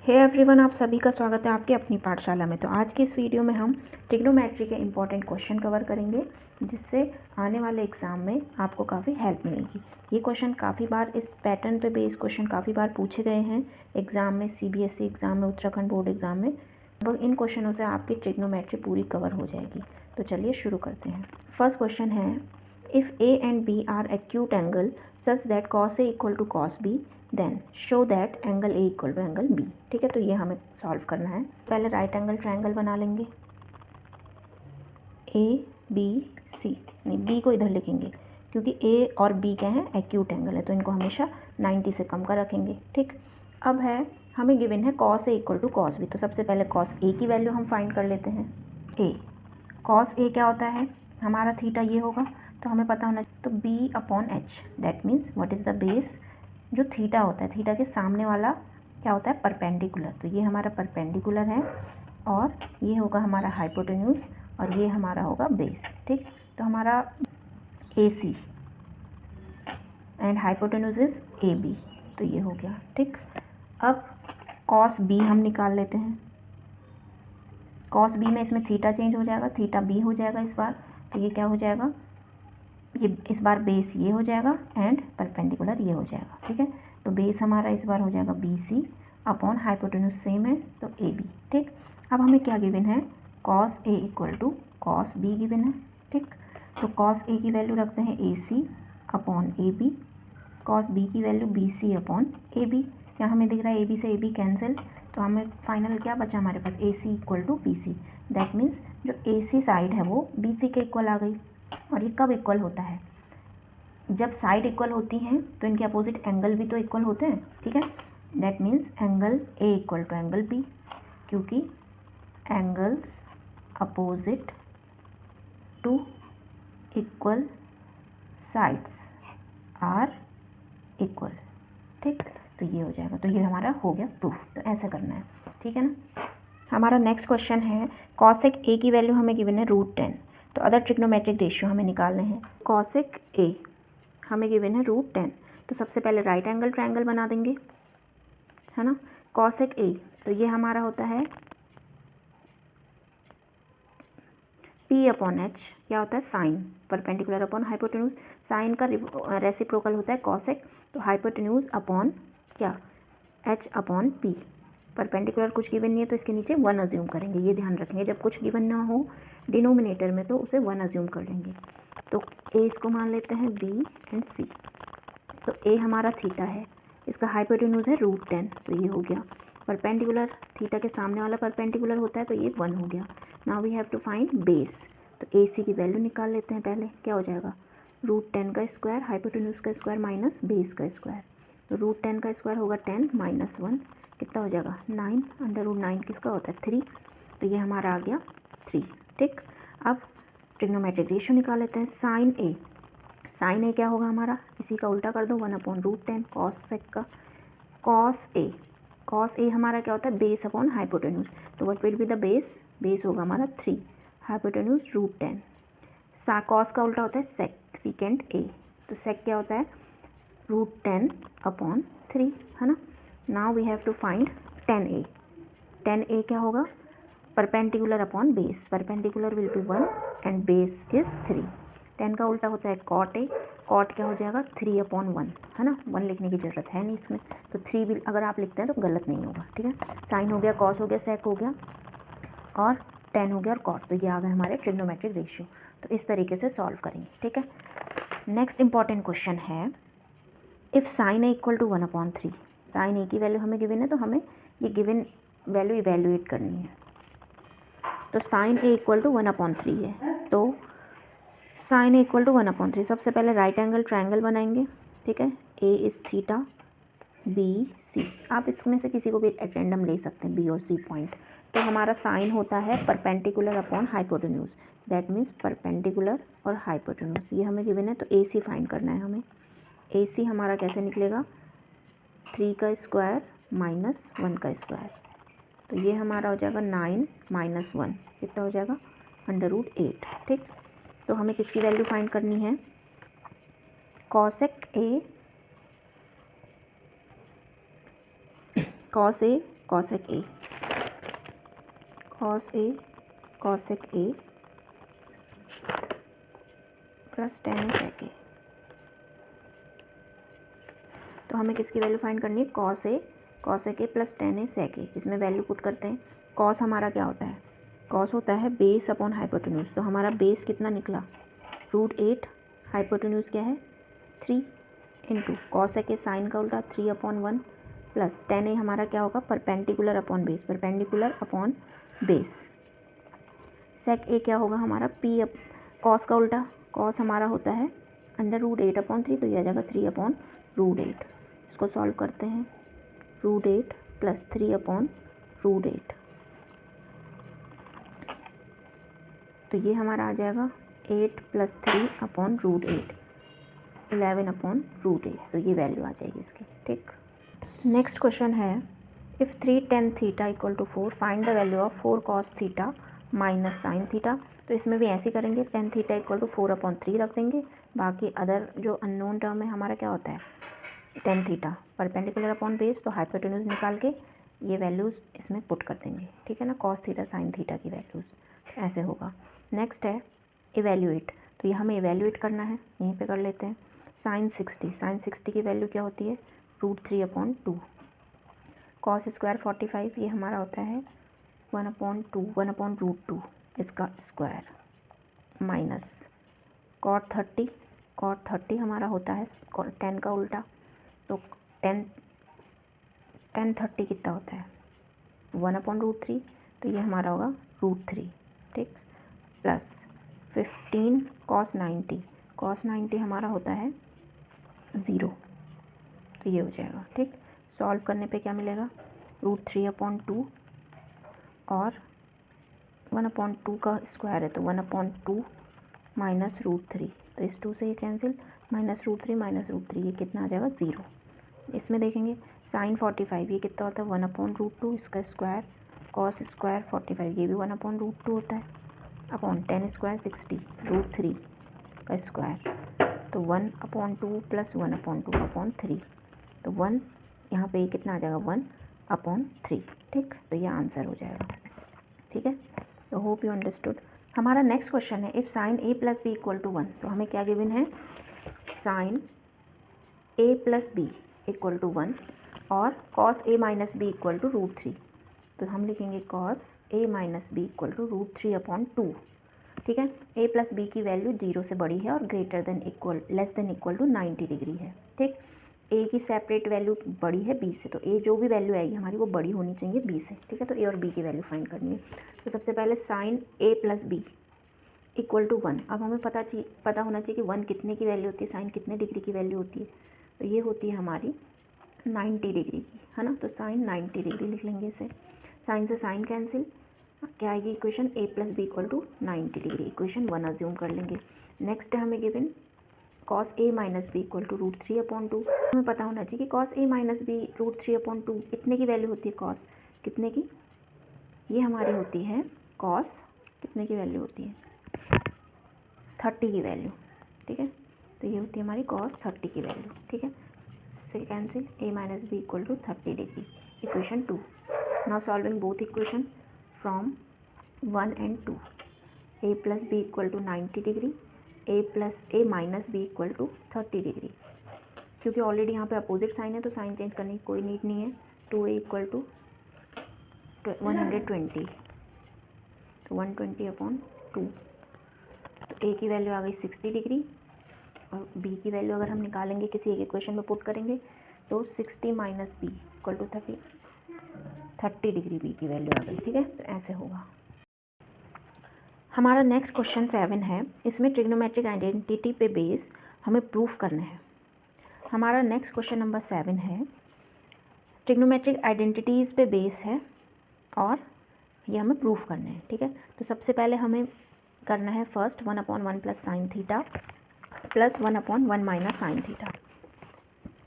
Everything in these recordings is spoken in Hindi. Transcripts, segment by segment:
हे एवरीवन, आप सभी का स्वागत है आपके अपनी पाठशाला में। तो आज की इस वीडियो में हम ट्रिग्नोमेट्री के इंपॉर्टेंट क्वेश्चन कवर करेंगे, जिससे आने वाले एग्ज़ाम में आपको काफ़ी हेल्प मिलेगी। ये क्वेश्चन काफ़ी बार, इस पैटर्न पे बेस्ड क्वेश्चन काफ़ी बार पूछे गए हैं एग्ज़ाम में, CBSE एग्ज़ाम में, उत्तराखंड बोर्ड एग्ज़ाम में। लगभग इन क्वेश्चनों से आपकी ट्रिग्नोमेट्री पूरी कवर हो जाएगी। तो चलिए शुरू करते हैं। फर्स्ट क्वेश्चन है, if A and B are acute angle such that cos A equal to cos B, then show that angle A equal to angle B। ठीक है, तो ये हमें सॉल्व करना है। पहले राइट एंगल ट्रायंगल बना लेंगे, ABC, नहीं B को इधर लिखेंगे क्योंकि A और B क्या हैं, एक्यूट एंगल है, तो इनको हमेशा 90 से कम का रखेंगे। ठीक, अब है हमें गिवन है cos A equal to cos B, तो सबसे पहले cos A की वैल्यू हम फाइंड कर लेते हैं। A cos A क्या होता है, हमारा थीटा ये होगा, तो हमें पता होना, तो B/H, that means what is the base. जो थीटा होता है, थीटा के सामने वाला क्या होता है, परपेंडिकुलर, तो ये हमारा परपेंडिकुलर है और ये होगा हमारा हाइपोटेन्यूज और ये हमारा होगा बेस। ठीक, तो हमारा AC and hypotenuse is AB, तो ये हो गया। ठीक, अब cos B हम निकाल लेते हैं। cos B में इसमें थीटा चेंज हो जाएगा, थीटा B हो जाएगा इस बार, तो ये क्या हो जाएगा, ये इस बार बेस ये हो जाएगा एंड परपेंडिकुलर ये हो जाएगा। ठीक है, तो बेस हमारा इस बार हो जाएगा BC अपॉन हाइपोटेन्यूज सेम है तो AB। ठीक, अब हमें क्या गिवन है, cos A equal to cos B given है। ठीक, तो cos A की वैल्यू रखते हैं AC upon AB, cos B की वैल्यू BC अपॉन AB। यहाँ हमें दिख रहा है AB से AB कैंसिल, तो हमें फाइनल क्या बचा हमारे पास, AC equal to BC। That means जो AC साइड है वो BC के इक्वल आ गई। और ये कब इक्वल होता है, जब साइड इक्वल होती हैं तो इनके अपोजिट एंगल भी तो इक्वल होते हैं। ठीक है, that means angle A equal to angle B, क्योंकि angles opposite to equal sides are equal. ठीक, तो ये हो जाएगा, तो ये हमारा हो गया प्रूफ। तो ऐसा करना है, ठीक है ना। हमारा नेक्स्ट क्वेश्चन है, कॉसेक A की वैल्यू हमें गिवन है √10, तो अदर ट्रिग्नोमेट्रिक रेशियो हमें निकालने हैं। कॉसेक A हमें गिवन है √10, तो सबसे पहले राइट एंगल ट्रायंगल बना देंगे, है ना। कॉसेक A, तो ये हमारा होता है P/H, क्या होता है, sine, perpendicular upon hypotenuse. Sine का रेसिप्रोकल होता है कॉसेक, तो हाइपोटेन्यूज अपॉन क्या, H/P। परपेंडिकुलर कुछ गिवन नहीं है तो इसके नीचे 1 अज्यूम करेंगे, ये ध्यान रखेंगे, जब कुछ गिवन ना हो डिनोमिनेटर में तो उसे 1 अज्यूम कर लेंगे। तो A इसको मान लेते हैं B एंड C, तो A हमारा थीटा है, इसका हाइपोटेन्यूज है √10, तो ये हो गया। परपेंडिकुलर, थीटा के सामने वाला परपेंडिकुलर होता है, तो ये 1 हो गया। Now we have to find base, तो AC की वैल्यू निकाल लेते हैं पहले, क्या हो जाएगा, √10 का स्क्वायर, हाइपोटेन्यूज का स्क्वायर माइनस बेस का स्क्वायर, तो √10 का स्क्वायर होगा 10 माइनस 1, कितना हो जाएगा 9, √9 किसका होता है 3, तो ये हमारा आ गया 3। ठीक, अब ट्रिग्नोमेट्रिक रेशियो निकाल लेते हैं। साइन A क्या होगा हमारा, इसी का उल्टा कर दो, 1/√10 कॉसेक का, कॉस A हमारा क्या होता है, बेस अपॉन हाइपोटेन्यूज, तो what will be the base, base होगा हमारा 3, हाइपोटेन्यूज √10। कॉस का उल्टा होता है सेक, सीकेंड A, तो सेक क्या होता है √10/3, है ना। Now we have to find 10A। 10A क्या होगा, perpendicular upon base, perpendicular will be 1 and base is 3। 10 का उल्टा होता है कॉट A, कॉट क्या हो जाएगा 3/1, है ना, 1 लिखने की ज़रूरत है नहीं इसमें, तो 3 भी अगर आप लिखते हैं तो गलत नहीं होगा। ठीक है, साइन हो गया, कॉस हो गया, सेक हो गया और 10 हो गया और कॉट, तो ये आ गए हमारे ट्रिग्नोमेट्रिक रेशियो। तो इस तरीके से सॉल्व करेंगे। ठीक है, नेक्स्ट इंपॉर्टेंट क्वेश्चन है, if sine A equal to 1/3, sine A की वैल्यू हमें गिवन है, तो हमें ये गिवन वैल्यू इवेल्यूएट करनी है। तो साइन A इक्वल टू 1/3 है, तो साइन A इक्वल टू 1/3, सबसे पहले राइट एंगल ट्रायंगल बनाएंगे। ठीक है, A इज़ थीटा, BC, आप इसमें से किसी को भी एट रैंडम ले सकते हैं, B और C पॉइंट। तो हमारा साइन होता है perpendicular upon hypotenuse, that means perpendicular और हाइपोटेन्यूज, ये हमें गिवन है, तो AC फाइंड करना है हमें। AC हमारा कैसे निकलेगा, 3 का स्क्वायर माइनस 1 का स्क्वायर, तो ये हमारा हो जाएगा 9 माइनस 1, कितना हो जाएगा √8। ठीक, तो हमें किसकी वैल्यू फाइंड करनी है, cosec A cosec A, cos A cosec A plus tan A sec A. तो हमें किसकी वैल्यू फाइंड करनी है? Cosec A plus tan A sec A. इसमें वैल्यू पुट करते हैं। कॉस हमारा क्या होता है? कॉस होता है बेस अपॉन हाइपोटेन्यूज। तो हमारा बेस कितना निकला? √8। हाइपोटेन्यूज क्या है? 3 इंटू कॉसेक ए साइन का उल्टा 3/1 प्लस टेन ए हमारा क्या होगा? Perpendicular upon base, perpendicular upon base. Sec A क्या होगा हमारा? पी कॉस का उल्टा, कॉस हमारा होता है √8/3, तो यह आ जाएगा 3/√8। इसको सॉल्व करते हैं। √8 प्लस 3/√8, तो ये हमारा आ जाएगा 8 प्लस 3/√8, 11/√8। तो ये वैल्यू आ जाएगी इसकी। ठीक, नेक्स्ट क्वेश्चन है if 3 tan theta equal to 4 find the value of 4 cos theta minus sine theta. तो इसमें भी ऐसे करेंगे, tan थीटा इक्वल टू 4/3 रख देंगे। बाकी अदर जो अननोन टर्म है हमारा क्या होता है? tan theta perpendicular upon base, तो हाइपोटेन्यूज निकाल के ये वैल्यूज़ इसमें पुट कर देंगे। ठीक है ना, cos थीटा साइन थीटा की वैल्यूज़ ऐसे होगा। नेक्स्ट है इवेल्यूएट। तो ये हमें इवेल्यूएट करना है, यहीं पे कर लेते हैं। साइन 60 की वैल्यू क्या होती है? √3/2। कॉस स्क्वायर 45 ये हमारा होता है 1/2 इसका स्क्वायर माइनस कॉट 30 हमारा होता है 10 का उल्टा। तो 10 30 कितना होता है? 1/√3, तो ये हमारा होगा √3। ठीक, प्लस 15 cos 90 हमारा होता है 0, तो ये हो जाएगा। ठीक, सॉल्व करने पे क्या मिलेगा? √3/2 और 1/2 का स्क्वायर है तो 1/2 माइनस √3, तो इस 2 से ये कैंसिल, -√3 ये कितना आ जाएगा? 0। इसमें देखेंगे साइन 45 ये कितना होता है? 1/√2 इसका स्क्वायर, कॉस स्क्वायर 45 ये भी 1/√2 होता है, अपॉन 10 स्क्वायर 60 √3 का स्क्वायर, तो 1/2 प्लस 1/2/3, तो 1 यहाँ पे ये कितना आ जाएगा? 1/3। ठीक, तो ये आंसर हो जाएगा। ठीक है, तो होप यू अंडरस्टूड। हमारा नेक्स्ट क्वेश्चन है if sine a plus B equal to 1। तो हमें क्या गिवन है? Sine a plus B equal to 1 और cos a minus B equal to √3। तो हम लिखेंगे cos a minus B equal to √3/2। ठीक है, a प्लस बी की वैल्यू 0 से बड़ी है और less than equal to 90 degree है। ठीक, a की सेपरेट वैल्यू बड़ी है b से, तो a जो भी वैल्यू आएगी हमारी वो बड़ी होनी चाहिए b से। ठीक है, तो a और b की वैल्यू फाइंड करनी है। तो सबसे पहले sine a plus B equal to 1। अब हमें पता होना चाहिए कि 1 कितने की वैल्यू होती है, साइन कितने डिग्री की वैल्यू होती है। तो ये होती है हमारी 90 डिग्री की, है ना। तो साइन 90 डिग्री लिख लेंगे इसे। साइन से साइन कैंसिल, क्या आएगी equation? a plus B equal to 90 degree, equation 1 assume कर लेंगे। नेक्स्ट है हमें given cos a minus B equal to √3/2। हमें पता होना चाहिए कि कॉस a माइनस बी √3/2 कितने की वैल्यू होती है? कॉस कितने की? ये हमारी होती है कॉस कितने की वैल्यू होती है? 30 की वैल्यू। ठीक है, तो ये होती है हमारी कॉस 30 की वैल्यू। ठीक है, से cancel, a minus B equal to 30 degree, equation 2। Now solving both equation from 1 and 2। a plus B equal to 90 degree, a minus B equal to 30 degree. क्योंकि ऑलरेडी यहाँ पे अपोजिट साइन है तो साइन चेंज करने की कोई नीड नहीं है। 2a इक्वल टू 120, तो 120/2। तो a की वैल्यू आ गई 60 डिग्री और b की वैल्यू अगर हम निकालेंगे किसी एक इक्वेशन में पुट करेंगे तो 60 minus B equal to 30 degree b की वैल्यू आ गई। ठीक है, तो ऐसे होगा। हमारा नेक्स्ट क्वेश्चन 7 है, इसमें ट्रिग्नोमेट्रिक आइडेंटिटी पे बेस हमें प्रूफ करना है। हमारा नेक्स्ट क्वेश्चन नंबर 7 है, ट्रिग्नोमेट्रिक आइडेंटिटीज़ पे बेस है और ये हमें प्रूफ करना है। ठीक है, तो सबसे पहले हमें करना है first 1/1 plus sine theta plus 1/1 minus sine theta,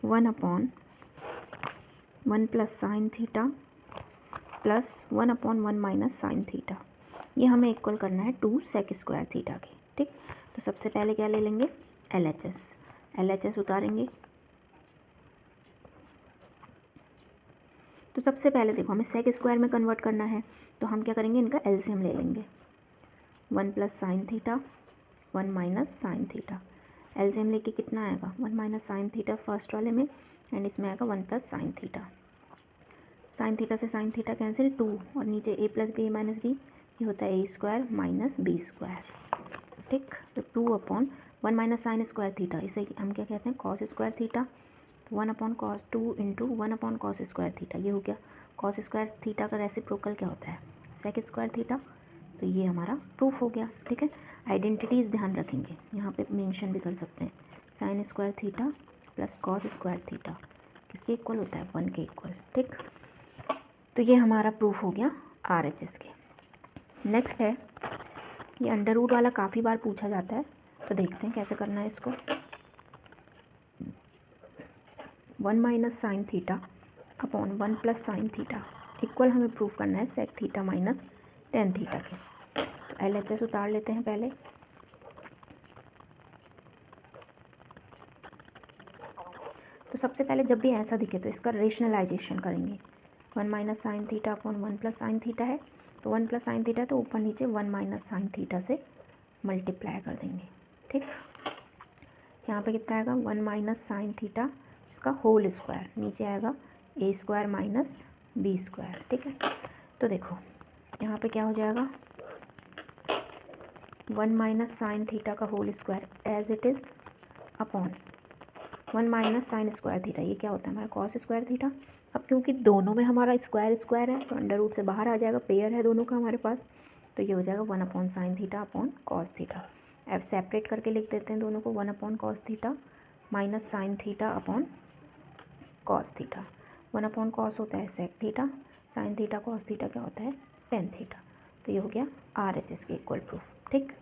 1/1 plus sine theta plus 1/1 minus sine theta, ये हमें इक्वल करना है 2 सेक स्क्वायर थीटा के। ठीक, तो सबसे पहले क्या ले लेंगे? LHS उतारेंगे। तो सबसे पहले देखो हमें सेक स्क्वायर में कन्वर्ट करना है, तो हम क्या करेंगे, इनका एलसीएम ले लेंगे। 1 + sin theta 1 - sin theta, LCM लेके कितना आएगा 1 - sin थीटा फर्स्ट वाले में, एंड इसमें आएगा 1 + sin थीटा। sin थीटा से sin थीटा कैंसिल 2, और नीचे a + b - b, ये होता है a² - b²। ठीक, तो 2/1 - sin स्क्वायर थीटा, इसे हम क्या कहते हैं cos square theta. 1/cos 2 × 1/cos square theta, ये हो गया। cos स्क्वायर थीटा का रेसिप्रोकल क्या होता है सेक स्क्वायर थीटा। तो ये हमारा प्रूफ हो गया। ठीक है, आइडेंटिटीज़ ध्यान रखेंगे, यहाँ पे मेंशन भी कर सकते हैं। sin square theta plus cos square theta किसके इक्वल होता है 1 के इक्वल। ठीक, तो ये हमारा प्रूफ हो गया RHS के। नेक्स्ट है, ये अंडर रूट वाला काफ़ी बार पूछा जाता है, तो देखते हैं कैसे करना है इसको। 1 - sin theta upon 1 + sin theta equal हमें प्रूफ करना है sec theta minus tan theta के। तो LHS उतार लेते हैं पहले। तो सबसे पहले जब भी ऐसा दिखे तो इसका रेशनलाइजेशन करेंगे। 1 - sin theta upon 1 + sin theta है, तो 1 + sin थीटा तो ऊपर नीचे 1 - sin थीटा से मल्टीप्लाई कर देंगे। ठीक, यहाँ पे कितना आएगा 1 - sin थीटा इसका होल स्क्वायर, नीचे आएगा a² - b²। ठीक है, तो देखो यहाँ पे क्या हो जाएगा 1 - sin थीटा का whole square as it is upon 1 - sin square theta, ये क्या होता है हमारा cos स्क्वायर थीटा। अब क्योंकि दोनों में हमारा स्क्वायर स्क्वायर है तो अंडर रूट से बाहर आ जाएगा, पेयर है दोनों का हमारे पास, तो ये हो जाएगा 1/sin theta upon cos theta. अब सेपरेट करके लिख देते हैं दोनों को, 1/cos theta minus sin theta upon cos theta. 1/cos होता है sec theta, sin theta cos theta क्या होता है टेन थीटा। तो ये हो गया RHS के इक्वल प्रूफ। ठीक,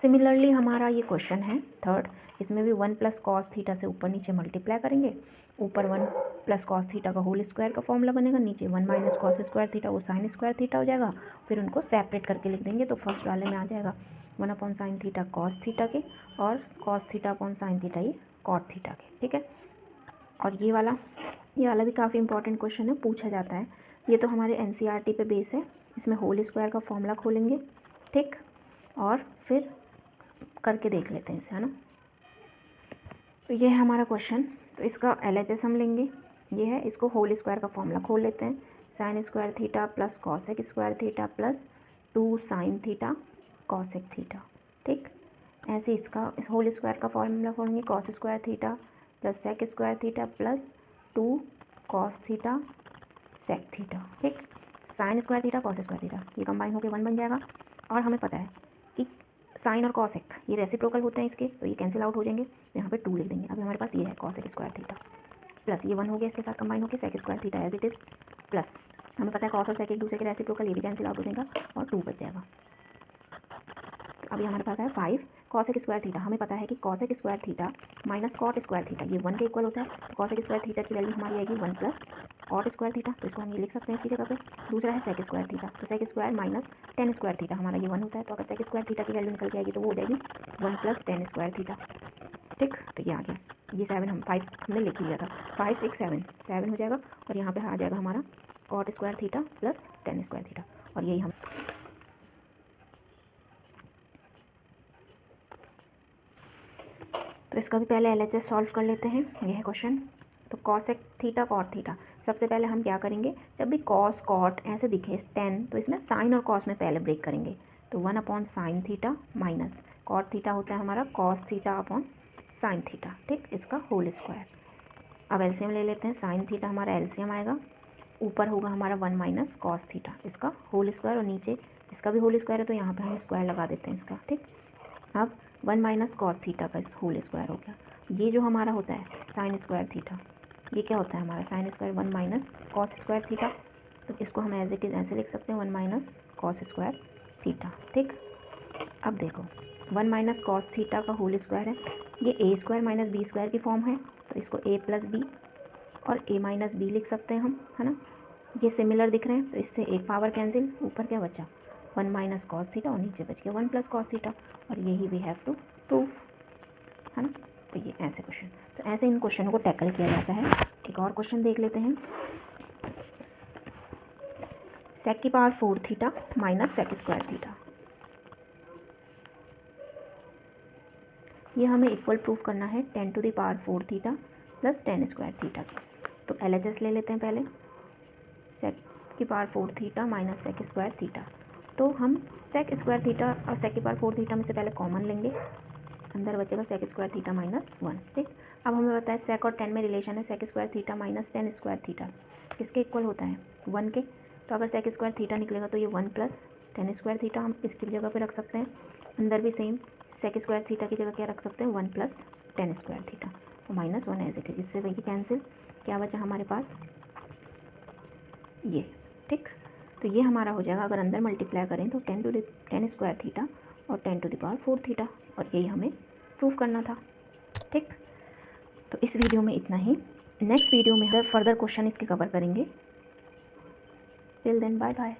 सिमिलरली हमारा ये क्वेश्चन है थर्ड, इसमें भी 1 + cos थीटा से ऊपर नीचे मल्टीप्लाई करेंगे। ऊपर 1 + cos थीटा का होल स्क्वायर का फॉर्मूला बनेगा, नीचे 1 - cos स्क्वायर थीटा वो sin स्क्वायर थीटा हो जाएगा। फिर उनको सेपरेट करके लिख देंगे, तो फर्स्ट वाले में आ जाएगा 1/sin थीटा cos थीटा के, और cos theta upon sin theta ये cot थीटा के। ठीक है, और ये वाला भी काफ़ी इंपॉर्टेंट क्वेश्चन है, पूछा जाता है। ये तो हमारे NCERT पे बेस है, इसमें होल स्क्वायर का फॉर्मूला खोलेंगे। ठीक, और फिर करके देख लेते हैं इसे, है ना। तो ये है हमारा क्वेश्चन, तो इसका LHS हम लेंगे, ये है, इसको होल स्क्वायर का फॉर्मूला खोल लेते हैं। sin square theta plus cosec square theta plus 2 sin theta cosec theta. ठीक, ऐसे इसका इस होल स्क्वायर का फॉर्मूला खोलेंगे, cos square theta plus sec square theta plus 2 cos theta sec theta. ठीक, sin square theta cos square theta ये कंबाइन होकर 1 बन जाएगा, और हमें पता है कि साइन और कॉसेक ये रेसिप्रोकल होते हैं इसके, तो ये कैंसिल आउट हो जाएंगे, तो यहाँ पे 2 लिख देंगे। अभी हमारे पास ये है कॉसेक स्क्वायर थीटा प्लस ये 1 हो गया, इसके साथ कंबाइन होकर sec square theta as it is, plus हमें पता है कॉस और सेक एक दूसरे के रेसिप्रोकल, ये भी कैंसिल आउट हो जाएगा और 2 बच जाएगा। अभी हमारे पास है 5 कॉसेक स्क्वायर थीटा। हमें पता है कि cosec square theta minus cot square theta ये 1 के इक्वल होता है, तो कॉसेक स्क्वायर थीटा की वैल्यू हमारी आएगी 1 + कॉट स्क्वायर थीटा, तो इसको हम ये लिख सकते हैं इसकी जगह पे। दूसरा है सेक स्क्वायर थीटा, तो sec square minus tan square theta हमारा ये 1 होता है, तो अगर सेक स्क्वायर थीटा की वैल्यू निकल के आएगी तो वो हो जाएगी 1 + टेन स्क्वायर थीटा। ठीक, तो ये आ गया, ये 5 हमने लिख ही लिया था, 5 6 7 हो जाएगा, और यहाँ पे आ जाएगा हमारा cot square theta plus tan square theta, और यही हम तो इसका भी पहले LHS सॉल्व कर लेते हैं। ये है क्वेश्चन, तो कॉसेक थीटा कॉट थीटा, सबसे पहले हम क्या करेंगे, जब भी कॉस कॉट ऐसे दिखे 10 तो इसमें साइन और कॉस में पहले ब्रेक करेंगे, तो 1/sin theta minus cot theta होता है हमारा cos theta upon sine theta. ठीक, इसका होल स्क्वायर। अब एलसीएम ले लेते हैं, साइन थीटा हमारा एलसीएम आएगा, ऊपर होगा हमारा 1 - कॉस थीटा इसका होल स्क्वायर, और नीचे इसका भी होल स्क्वायर है, तो यहाँ पर हम स्क्वायर लगा देते हैं इसका। ठीक, अब 1 - कॉस थीटा का इस होल स्क्वायर हो गया। ये जो हमारा होता है साइन स्क्वायर थीटा, ये क्या होता है हमारा sine square 1 - cos square theta, तो इसको हम एज इट इज़ ऐसे लिख सकते हैं 1 - कॉस स्क्वायर थीटा। ठीक, अब देखो 1 - कॉस थीटा का होल स्क्वायर है, ये a² - b² की फॉर्म है, तो इसको a + b और a - b लिख सकते हैं हम, है ना। ये सिमिलर दिख रहे हैं, तो इससे एक पावर कैंसिल, ऊपर क्या बचा 1 - कॉस थीटा और नीचे बच गया 1 + कॉस थीटा, और यही वी हैव टू प्रूफ, है ना। तो ये ऐसे क्वेश्चन, तो ऐसे इन क्वेश्चनों को टैकल किया जाता है। एक और क्वेश्चन देख लेते हैं। सेक की power 4 theta minus sec square theta. ये हमें इक्वल प्रूफ करना है 10 to the power 4 theta plus 10 square theta की। तो LHS ले लेते हैं पहले, सेक की power 4 theta minus sec square theta. तो हम सेक स्क्वायर थीटा और सेक की पावर 4 थीटा में से पहले कॉमन लेंगे, अंदर बचेगा सेक स्क्वायर थीटा माइनस 1। ठीक, अब हमें पता है सेक और 10 में रिलेशन है, sec square theta minus 10 square theta किसके इक्वल होता है, 1 के। तो अगर सेक स्क्वायर थीटा निकलेगा तो ये 1 प्लस 10 स्क्वायर थीटा हम इसकी जगह पे रख सकते हैं। अंदर भी सेम सेक स्क्वायर थीटा की जगह क्या रख सकते हैं, 1 प्लस 10 स्क्वायर थीटा, तो माइनस 1 एज इट इज। इससे वही कैंसिल, क्या बचा हमारे पास ये। ठीक, तो ये हमारा हो जाएगा, अगर अंदर मल्टीप्लाई करें तो 10 स्क्वायर थीटा और 10 टू द पावर 4 थीटा, और यही हमें प्रूफ करना था। ठीक, तो इस वीडियो में इतना ही। नेक्स्ट वीडियो में फर्दर क्वेश्चन इसके कवर करेंगे। Till then bye bye.